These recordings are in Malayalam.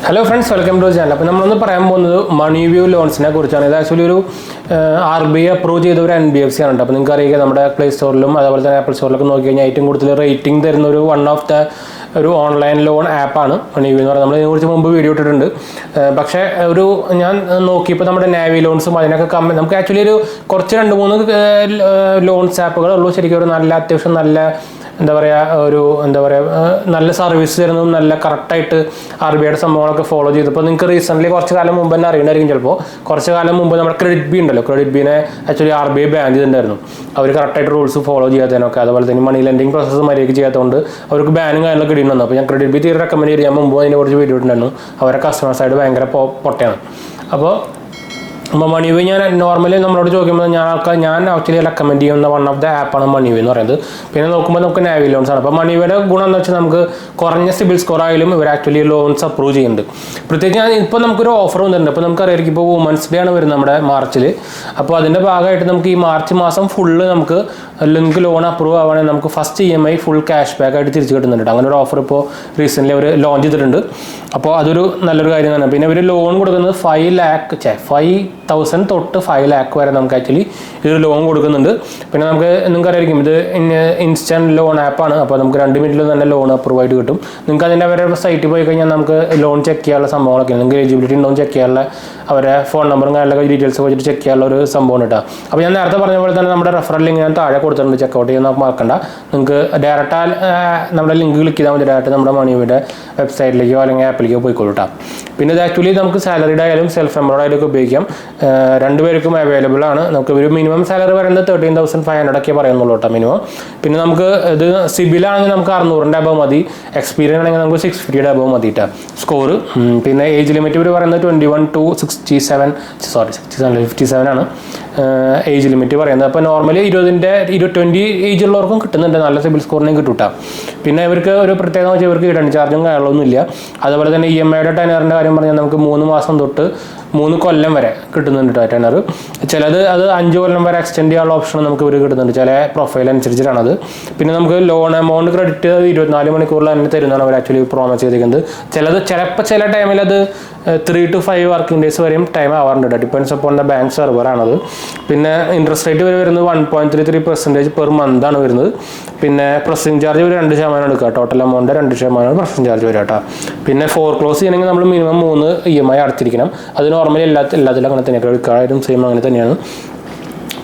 Hello friends, welcome to the channel. We will talk about MONEYVIEW loans. Actually, RBI approved NBFC. You can Play Store and Apple Store. Rating one of the online loan app. MONEYVIEW. We have video. But we have Navy loans. Actually, loans app. നല്ല സർവീസ് തരുന്നതും നല്ല കറക്റ്റായിട്ട് ആർബിഐയുടെ സംഭവങ്ങളൊക്കെ ഫോളോ ചെയ്തപ്പോൾ നിങ്ങൾക്ക് റീസെൻ്റ്ലി കുറച്ച് കാലം മുമ്പ് തന്നെ അറിയണമായിരിക്കും. ചിലപ്പോൾ കുറച്ച് കാലം മുമ്പ് നമ്മുടെ ക്രെഡിറ്റ് ബി ഉണ്ടല്ലോ, ക്രെഡിറ്റ് ബീനെ ആക്ച്വലി ആർബിഐ ബാൻ ചെയ്തിട്ടുണ്ടായിരുന്നു. അവർ കറക്റ്റായിട്ട് റൂൾസ് ഫോളോ ചെയ്യാത്തതിനൊക്കെ, അതുപോലെ തന്നെ മണി ലെൻഡിങ് പ്രോസസ്സ് മര്യാദയ്ക്ക് ചെയ്യാത്തതുകൊണ്ട് അവർക്ക് ബാനും കാര്യങ്ങളൊക്കെ ഇടുന്നു. അപ്പോൾ ഞാൻ ക്രെഡിറ്റ് ബി തീരെ റെക്കമെൻഡ് ചെയ്യാൻ മുമ്പ് അതിനെ കുറിച്ച് വീഡിയോ ഇട്ടുണ്ടായിരുന്നു. അവരുടെ കസ്റ്റമേഴ്സായിട്ട് ഭയങ്കര പൊട്ടയാണ്. അപ്പോൾ MONEYVIEW ഞാൻ നോർമലി നമ്മളോട് ചോദിക്കുമ്പോൾ ഞാൻ ആക്ച്വലി റെക്കമെൻഡ് ചെയ്യുന്ന വൺ ഓഫ് ദ ആപ്പാണ് MONEYVIEW എന്ന് പറയുന്നത്. പിന്നെ നോക്കുമ്പോൾ നമുക്ക് നാവി ലോൺസ് ആണ്. അപ്പോൾ MONEYVIEWയുടെ ഗുണം എന്ന് വെച്ചാൽ നമുക്ക് കുറഞ്ഞ സിബിൽ സ്കോർ ആയാലും ഇവർ ആക്ച്വലി ലോൺസ് അപ്രൂവ് ചെയ്യുന്നുണ്ട്. പ്രത്യേകിച്ച് ഇപ്പോൾ നമുക്കൊരു ഓഫർ വന്നിട്ടുണ്ട്. അപ്പോൾ നമുക്കറിയായിരിക്കും ഇപ്പോൾ വുമൻസ് ഡേ ആണ് വരുന്നത് നമ്മുടെ മാർച്ചിൽ. അപ്പോൾ അതിൻ്റെ ഭാഗമായിട്ട് നമുക്ക് ഈ മാർച്ച് മാസം ഫുള്ള് നമുക്ക് ലോൺ അപ്രൂവ് ആവുകയാണെങ്കിൽ നമുക്ക് first EMI full cash back ആയിട്ട് തിരിച്ച് കിട്ടുന്നുണ്ട്. അങ്ങനെ ഒരു ഓഫർ ഇപ്പോൾ റീസെൻ്റ്ലി അവർ ലോഞ്ച് ചെയ്തിട്ടുണ്ട്. അപ്പോൾ അതൊരു നല്ലൊരു കാര്യം തന്നെ. പിന്നെ ഇവർ ലോൺ കൊടുക്കുന്നത് 5,000 തൊട്ട് 5 lakh വരെ നമുക്ക് ആക്ച്വലി ഇത് ലോൺ കൊടുക്കുന്നുണ്ട്. പിന്നെ നിങ്ങൾക്ക് അറിയായിരിക്കും ഇത് ഇൻസ്റ്റൻറ്റ് ലോൺ ആപ്പാണ്. അപ്പോൾ നമുക്ക് 2 മിനിറ്റിൽ തന്നെ ലോൺ അപ്രൂവ് ആയിട്ട് കിട്ടും. നിങ്ങൾക്ക് അതിൻ്റെ അവരുടെ സൈറ്റിൽ പോയി കഴിഞ്ഞാൽ നമുക്ക് ലോൺ ചെക്ക് ചെയ്യാനുള്ള സംഭവങ്ങളൊക്കെ നിങ്ങൾക്ക് എലിജിബിലിറ്റി ഉണ്ടോ ചെക്ക് ചെയ്യാനുള്ള അവരെ ഫോൺ നമ്പറും കാര്യങ്ങളൊക്കെ ഡീറ്റെയിൽസ് വെച്ചിട്ട് ചെക്ക് ചെയ്യാനുള്ള ഒരു സംഭവം കിട്ടുക. അപ്പോൾ ഞാൻ നേരത്തെ പറഞ്ഞ പോലെ തന്നെ നമ്മുടെ റെഫറൽ ലിങ്ക് ഞാൻ താഴെ കൊടുത്തിട്ടുണ്ട്. ചെക്കൗട്ട് ചെയ്യാൻ മറക്കണ്ട. നിങ്ങൾക്ക് ഡയറക്റ്റ് നമ്മുടെ ലിങ്ക് ക്ലിക്ക് ചെയ്താൽ മതി. ഡയറക്റ്റ് നമ്മുടെ MONEYVIEWയുടെ വെബ്സൈറ്റിലേക്കോ അല്ലെങ്കിൽ ആപ്പിലേക്കോ പോയിക്കോളൂട്ടാ. പിന്നെ ഇത് ആക്ച്വലി നമുക്ക് സാലറിഡ് ആയാലും സെൽഫ് എംപ്ലോയ്ഡ് ആയാലും ഉപയോഗിക്കാം. രണ്ടുപേർക്കും അവൈലബിൾ ആണ്. നമുക്ക് ഒരു മിനിമം സാലറി പറയുന്നത് 13,500 ഒക്കെ പറയുന്നുള്ളൂ കേട്ടോ മിനിമം. പിന്നെ നമുക്ക് ഇത് സിബിലാണെങ്കിൽ നമുക്ക് 600 അബവ് മതി. എക്സ്പീരിയൻസ് ആണെങ്കിൽ നമുക്ക് 650 അബവ് മതി കേട്ടോ സ്കോർ. പിന്നെ ഏജ് ലിമിറ്റ് ഇവർ പറയുന്നത് 21 to 67 ആണ് ഏജ് ലിമിറ്റ് പറയുന്നത്. അപ്പോൾ നോർമലി 20 ഏജ് ഉള്ളവർക്കും കിട്ടുന്നുണ്ട്, നല്ല സിബിൽ സ്കോറിനെയും കിട്ടൂട്ടാ. പിന്നെ ഇവർക്ക് ഒരു പ്രത്യേകത വെച്ചാൽ ഇവർക്ക് ഇടൻ ചാർജും കാര്യങ്ങളൊന്നുമില്ല. അതുപോലെ തന്നെ EMIയുടെ ടെനറിൻ്റെ കാര്യം പറഞ്ഞാൽ നമുക്ക് 3 മാസം തൊട്ട് 3 കൊല്ലം വരെ കിട്ടുന്നുണ്ട് കേട്ടോ ടെനർ. ചിലത് അത് 5 കൊല്ലം വരെ എക്സ്റ്റെൻഡ് ചെയ്യാനുള്ള ഓപ്ഷൻ നമുക്ക് ഇവർ കിട്ടുന്നുണ്ട്, ചില പ്രൊഫൈൽ അനുസരിച്ചിട്ടാണത്. പിന്നെ നമുക്ക് ലോൺ എമൗണ്ട് ക്രെഡിറ്റ് 24 മണിക്കൂറിൽ തന്നെ തരുന്നതാണ് അവർ ആക്ച്വലി പ്രോമിസ് ചെയ്തിരിക്കുന്നത്. ചിലപ്പോൾ ചില ടൈമിൽ അത് 3 to 5 വർക്കിംഗ് ഡേയ്സ് വരെയും ടൈം ആവാറുണ്ട്. ഡിപ്പെൻഡ്സ് അപ്പോൺ ദ ബാങ്ക് സെർവറാണത്. പിന്നെ ഇൻട്രസ്റ്റ് റേറ്റ് വരുന്നത് 1.33% പെർ മന്ത് ആണ് വരുന്നത്. പിന്നെ പ്രോസസ്സിംഗ് ചാർജ് ഒരു 2% എടുക്കുക. ടോട്ടൽ എമൗണ്ട് 2% പ്രോസസ്സിംഗ് ചാർജ് വരും കേട്ടോ. പിന്നെ ഫോർക്ലോസ് ചെയ്യണമെങ്കിൽ നമ്മൾ മിനിമം 3 EMI അടച്ചിരിക്കണം. അത് നോർമലി എല്ലാത്തിലും അങ്ങനെ തന്നെ, ക്രെഡിറ്റ് കാർഡായാലും സെയിം അങ്ങനെ തന്നെയാണ്.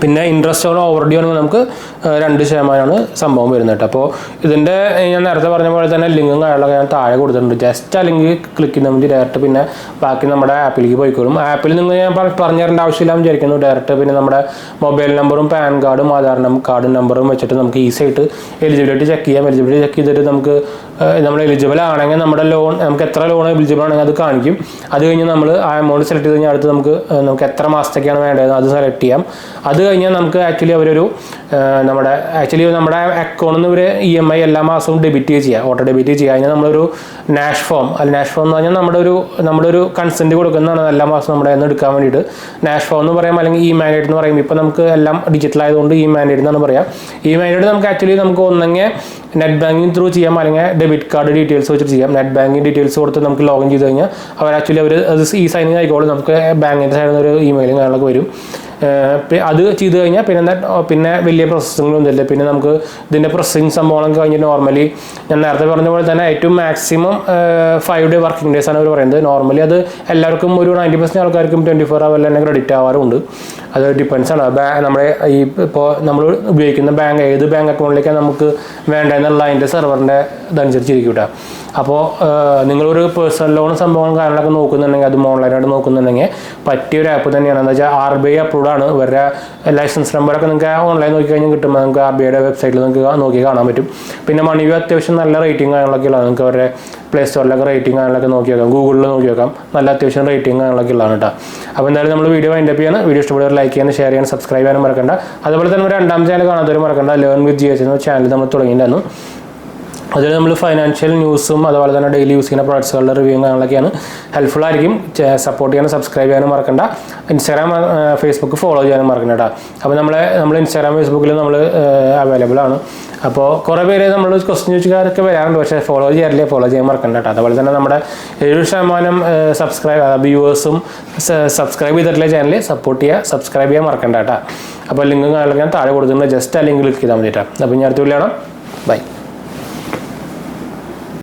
പിന്നെ ഇൻട്രസ്റ്റ് ഓൺ ഓവർ ഡ്യൂ ആണെങ്കിൽ നമുക്ക് 2% സംഭവം വരുന്നത് കേട്ടോ. അപ്പോൾ ഇതിൻ്റെ ഞാൻ നേരത്തെ പറഞ്ഞ പോലെ തന്നെ ലിങ്കും കാര്യങ്ങളൊക്കെ ഞാൻ താഴെ കൊടുത്തിട്ടുണ്ട്. ജസ്റ്റ് ആ ലിങ്ക് ക്ലിക്ക് ചെയ്താൽ മതി, ഡയറക്റ്റ് പിന്നെ ബാക്കി നമ്മുടെ ആപ്പിലേക്ക് പോയിക്കോളും. ആപ്പിൽ നിങ്ങൾ ഞാൻ പറഞ്ഞു തരേണ്ട ആവശ്യമില്ല വിചാരിക്കുന്നു. ഡയറക്റ്റ് പിന്നെ നമ്മുടെ മൊബൈൽ നമ്പറും പാൻ കാർഡും ആധാർ കാർഡ് നമ്പറും വെച്ചിട്ട് നമുക്ക് ഈസി ആയിട്ട് എലിജിബിലിറ്റി ചെക്ക് ചെയ്യാം. എലിജിബിലിറ്റി ചെക്ക് ചെയ്തിട്ട് നമുക്ക് നമ്മൾ എലിജിബിൾ ആണെങ്കിൽ നമ്മുടെ ലോൺ നമുക്ക് എത്ര ലോൺ എലിജിബിൾ ആണെങ്കിൽ അത് കാണിക്കും. അത് കഴിഞ്ഞ് നമ്മൾ ആ എമൗണ്ട് സെലക്ട് ചെയ്ത് കഴിഞ്ഞാൽ അടുത്ത് നമുക്ക് എത്ര മാസത്തേക്കാണ് വേണ്ടത് അത് സെലക്ട് ചെയ്യാം. അത് കഴിഞ്ഞാൽ നമുക്ക് ആക്ച്വലി അവരൊരു നമ്മുടെ അക്കൗണ്ടിൽ നിന്ന് ഒരു EMI എല്ലാ മാസവും ഡെബിറ്റ് ചെയ്യുക, ഓട്ടോ ഡെബിറ്റ് ചെയ്യുക. കഴിഞ്ഞാൽ നമ്മളൊരു നാഷ് ഫോം എന്ന് പറഞ്ഞാൽ നമ്മുടെ ഒരു കൺസെൻറ്റ് കൊടുക്കുന്നതാണ് എല്ലാ മാസം നമ്മുടെ നിന്ന് എടുക്കാൻ വേണ്ടിയിട്ട്. നാഷ് ഫോം എന്ന് പറയാം, അല്ലെങ്കിൽ മാൻഡേറ്റ് എന്ന് പറയും. ഇപ്പോൾ നമുക്ക് എല്ലാം ഡിജിറ്റൽ ആയതുകൊണ്ട് മാൻഡേറ്റ് എന്നാണ് പറയാം. മാൻഡേറ്റ് നമുക്ക് ആക്ച്വലി നമുക്ക് ഒന്നെങ്കിൽ നെറ്റ് ബാങ്കിങ് ത്രൂ ചെയ്യാം, അല്ലെങ്കിൽ ഡെബിറ്റ് കാർഡ് ഡീറ്റെയിൽസ് വെച്ചിട്ട് ചെയ്യാം. നെറ്റ് ബാങ്കിങ് ഡീറ്റെയിൽസ് കൊടുത്ത് നമുക്ക് ലോഗിൻ ചെയ്ത് കഴിഞ്ഞാൽ അവർ സൈനിങ് ആയിക്കോളും. നമുക്ക് ബാങ്കിൻ്റെ സൈഡിൽ നിന്ന് ഒരു ഇമെയിലും കാര്യങ്ങളൊക്കെ വരും. അത് ചെയ്ത് കഴിഞ്ഞാൽ പിന്നെ വലിയ പ്രോസസ്സിങ്ങൊന്നും ഇല്ല. പിന്നെ നമുക്ക് ഇതിൻ്റെ പ്രോസസ്സിങ് സംഭവങ്ങളൊക്കെ കഴിഞ്ഞിട്ട് നോർമലി ഞാൻ നേരത്തെ പറഞ്ഞ പോലെ തന്നെ ഏറ്റവും മാക്സിമം 5 day വർക്കിംഗ് ഡേയ്സ് ആണ് അവർ പറയുന്നത്. നോർമലി അത് എല്ലാവർക്കും ഒരു 90% ആൾക്കാർക്കും 24 hour തന്നെ ക്രെഡിറ്റ് ആവാറുണ്ട്. അത് ഡിപ്പെൻസ് ആണ് നമ്മുടെ ഇപ്പോൾ നമ്മൾ ഉപയോഗിക്കുന്ന ഏത് ബാങ്ക് അക്കൗണ്ടിലേക്കാണ് നമുക്ക് വേണ്ടതെന്നുള്ള അതിൻ്റെ സെർവറിൻ്റെ ഇതനുസരിച്ചിരിക്കും കേട്ടോ. അപ്പോൾ നിങ്ങളൊരു പേഴ്സണൽ ലോൺ സംഭവങ്ങളും കാര്യങ്ങളൊക്കെ നോക്കുന്നുണ്ടെങ്കിൽ, അത് ഓൺലൈനായിട്ട് നോക്കുന്നുണ്ടെങ്കിൽ പറ്റിയൊരു ആപ്പ് തന്നെയാണ്. എന്താ വെച്ചാൽ RBI അപ്രൂവ്ഡ് ആണ്. ഇവരുടെ ലൈസൻസ് നമ്പറൊക്കെ നിങ്ങൾക്ക് ഓൺലൈൻ നോക്കി കഴിഞ്ഞാൽ കിട്ടുമ്പോൾ നമുക്ക് RBIയുടെ വെബ്സൈറ്റിൽ നിങ്ങൾക്ക് നോക്കി കാണാൻ പറ്റും. പിന്നെ MONEYVIEW അത്യാവശ്യം നല്ല റേറ്റിംഗ് കാര്യങ്ങളൊക്കെ ഉള്ളതാണ്. നിങ്ങൾക്ക് അവരുടെ പ്ലേ സ്റ്റോറിലൊക്കെ റേറ്റിംഗ് കാര്യങ്ങളൊക്കെ നോക്കി നോക്കാം, ഗൂഗിളിൽ നോക്കി നോക്കാം. നല്ല അത്യാവശ്യം റേറ്റിംഗ് കാര്യങ്ങളൊക്കെ ഉള്ളതാണ് കേട്ടോ. അപ്പോൾ എന്തായാലും നമ്മൾ വീഡിയോ വൈൻഡപ്പ് ചെയ്യാണ്. വീഡിയോ ഇഷ്ടപ്പെടുക ലൈക്ക് ചെയ്യാനും ഷെയർ ചെയ്യാനും സബ്സ്ക്രൈബ് ചെയ്യാനും മറക്കണ്ട. അതുപോലെ തന്നെ ഒരു 2ാം ചാനൽ കാണാത്തവരും മറക്കണ്ട. ലേൺ വിത്ത് GH എന്ന ചാനൽ നമ്മൾ തുടങ്ങിയിട്ടുണ്ടായിരുന്നു. അതിൽ നമ്മൾ ഫൈനാൻഷ്യൽ ന്യൂസും അതുപോലെ തന്നെ ഡെയിലി യൂസ് ചെയ്യുന്ന പ്രൊഡക്ട്സുകളുടെ റിവ്യൂ കാര്യങ്ങളൊക്കെയാണ് ഹെൽപ്ഫുൾ ആയിരിക്കും. സപ്പോർട്ട് ചെയ്യാനും സബ്സ്ക്രൈബ് ചെയ്യാനും മറക്കണ്ട. ഇൻസ്റ്റാഗ്രാം ഫേസ്ബുക്ക് ഫോളോ ചെയ്യാനും മറക്കണ്ട കേട്ടോ. അപ്പോൾ നമ്മൾ ഇൻസ്റ്റാഗ്രാം ഫേസ്ബുക്കിൽ നമ്മൾ അവൈലബിൾ ആണ്. അപ്പോൾ കുറേ പേര് നമ്മൾ ക്വസ്റ്റ്യൻ ചോദിക്കാരൊക്കെ വരാറുണ്ട്, പക്ഷേ ഫോളോ ചെയ്യാറില്ല. ഫോളോ ചെയ്യാൻ മറക്കണ്ട കേട്ടോ. അതുപോലെ തന്നെ നമ്മുടെ 70% വ്യൂവേഴ്സും സബ്സ്ക്രൈബ് ചെയ്തിട്ടുള്ള ചാനൽ സബ്സ്ക്രൈബ് ചെയ്യാൻ മറക്കണ്ട കേട്ടോ. അപ്പോൾ ലിങ്ക് ഞാൻ താഴെ കൊടുത്തിട്ടുണ്ട്, ജസ്റ്റ് ആ ലിങ്ക് ക്ലിക്ക് ചെയ്താൽ മതി കേട്ടോ. അപ്പോൾ ഞാൻ അടുത്ത വീഡിയോ കാണാം. ബൈ.